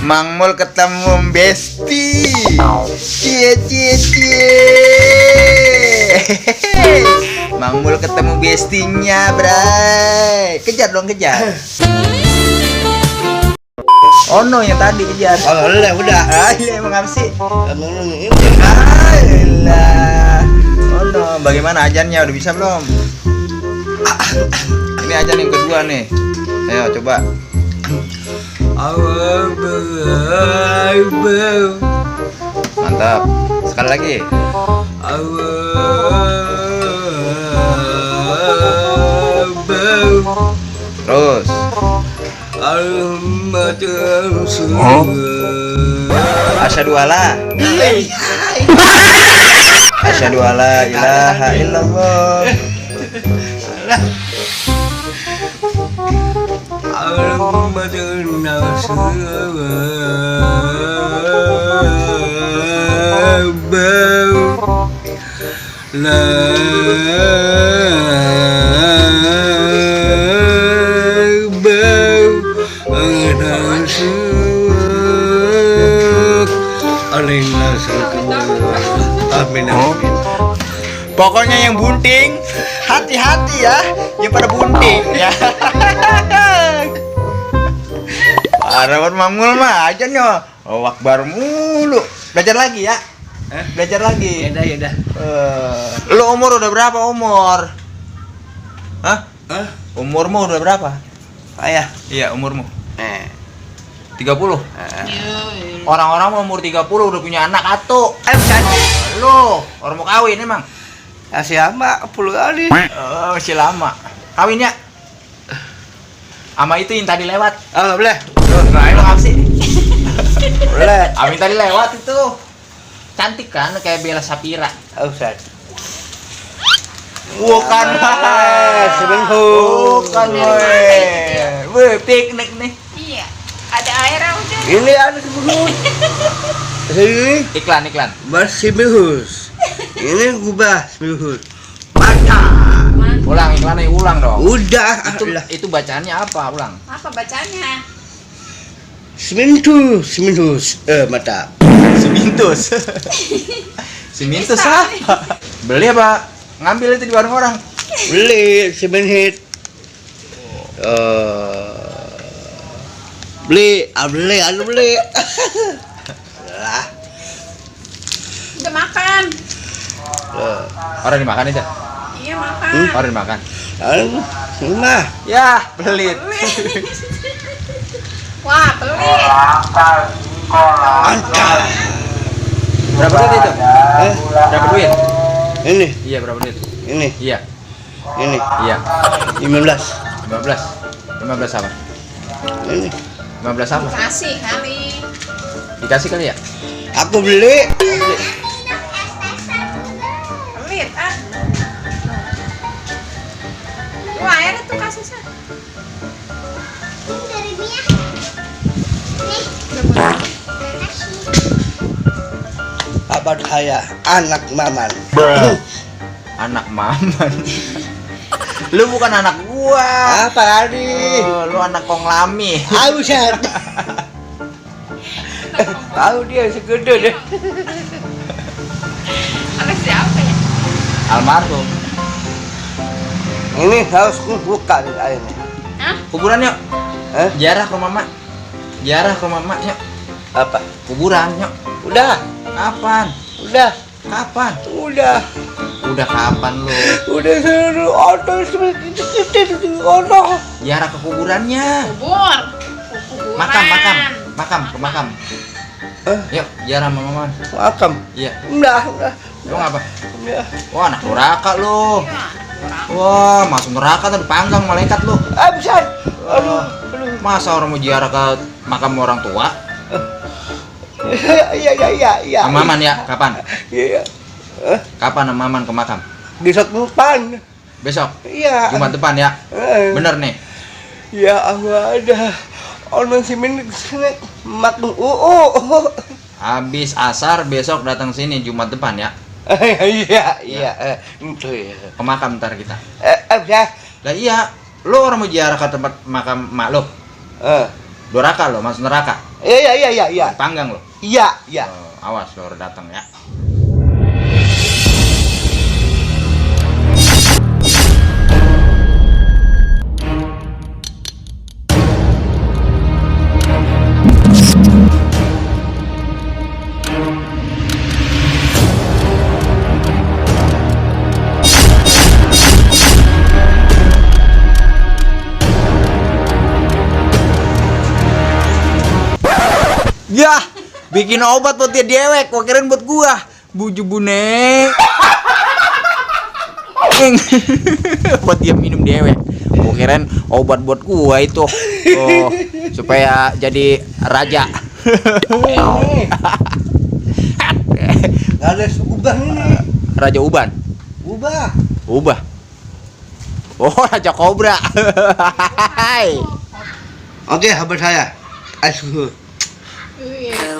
Mang Mul ketemu Besti. Cie cie cie. Mang Mul ketemu bestinya, bray. Kejar dong, kejar. Oh no, yang tadi kejar. Oh, udah. Ah, iya emang apa sih? Emang ini. Alah. Oh no, bagaimana ajannya? Udah bisa belum? Ini ajan yang kedua nih. Ayo coba. Mantap. Sekali lagi. Terus. Asyhadu alla Asyhadu alla ilaha illallah. Amin. Pokoknya yang bunting, hati-hati ya, yang pada bunting ya. Arawan Mamul mah aja nih, wakbar mulu. Belajar lagi ya, belajar lagi. Ya udah. Lo umur udah berapa umur? Hah? Umurmu udah berapa? Ayah. Iya umurmu. 30. Orang-orang mau umur 30 udah punya anak atu. Lo orang mau kawin emang? Masih lama 10 kali. Oh, masih lama. Kawin ya? Sama itu yang tadi lewat. Oh, nggak boleh. Nah, emang apa sih? Boleh. Amin tadi lewat itu. Cantik kan kayak Bella Sapira. Oh, Ustaz. Bukan. Sebentar. Bukan, woi. Piknik nih. Iya, ada air udah. Ini ada sebelum. Ini Iklan. masih behus. Ini gubah behus. Baca. Ulang iklannya ulang dong. Udah. Itu bacaannya apa? Ulang. Apa bacanya? Semintus. Mata. Semintus. Semintus apa? Beli apa? Ngambil itu di warung orang. Beli semenit. Beli. Lah. Udah makan. Orang dimakan itu. Iya makan. Orang dimakan. Mah. Ya, pelit. Wah pelit. Angkat. Berapa duit itu? Berapa duit? Ini. Iya, berapa duit? Ini. Iya. Iya. 15. 15 apa? Ini. 15 apa? Kasih kali. Dikasih kali ya? Aku beli. Pelit ah. Lu air tuh kasih sah. Apa saya anak maman? Anak maman. Lu bukan anak gua. Apa tadi? Lu anak Kong Lami. Ausat. Tahu dia segede deh. Anak siapa ya? Almarhum. Ini harus buka nih airnya. Hah? Kuburan yuk. Hah? Ziarah ke mama yuk. Apa? Kuburan yuk. Udah. Kapan? Udah. Kapan? Udah. Udah kapan lu? Udah seluruh otot seperti otot. Ziarah ke kuburannya. Kubur. Kuburan. Makam. Yuk, ziarah sama mama. Makam. Iya. Udah. Lu ngapa? Udah. Wah, anak neraka lu. Iya, orang. Wah, masuk neraka tuh dipanggang malaikat lu. Absen. Aduh. Masa orang mau ziarah ke makam orang tua? Iya. Sama Maman ya, kapan? Iya. Kapan sama Maman ke makam? Besok depan. Besok? Iya. Jumat depan ya? Bener nih? Ya Allah ada. Orang simen kesini makan Habis asar besok datang sini Jumat depan ya? Iya. Itu ya. Ke makam ntar kita. Absen. Lah iya, lo orang mau ziarah ke tempat makam mak lo? Doraka lo, masuk neraka. Iya. Panggang lo. Iya. Oh, awas lo datang ya. Ya, bikin obat buat dia dewek, gua kirain buat gua. Buju bune. Buat dia minum dewek. Gua kirain obat buat gua itu. Oh, supaya jadi raja. Gak ada ubah ini. Raja Uban. Ubah. Oh, Raja Kobra. Oke, habar saya. Asyik. Iya.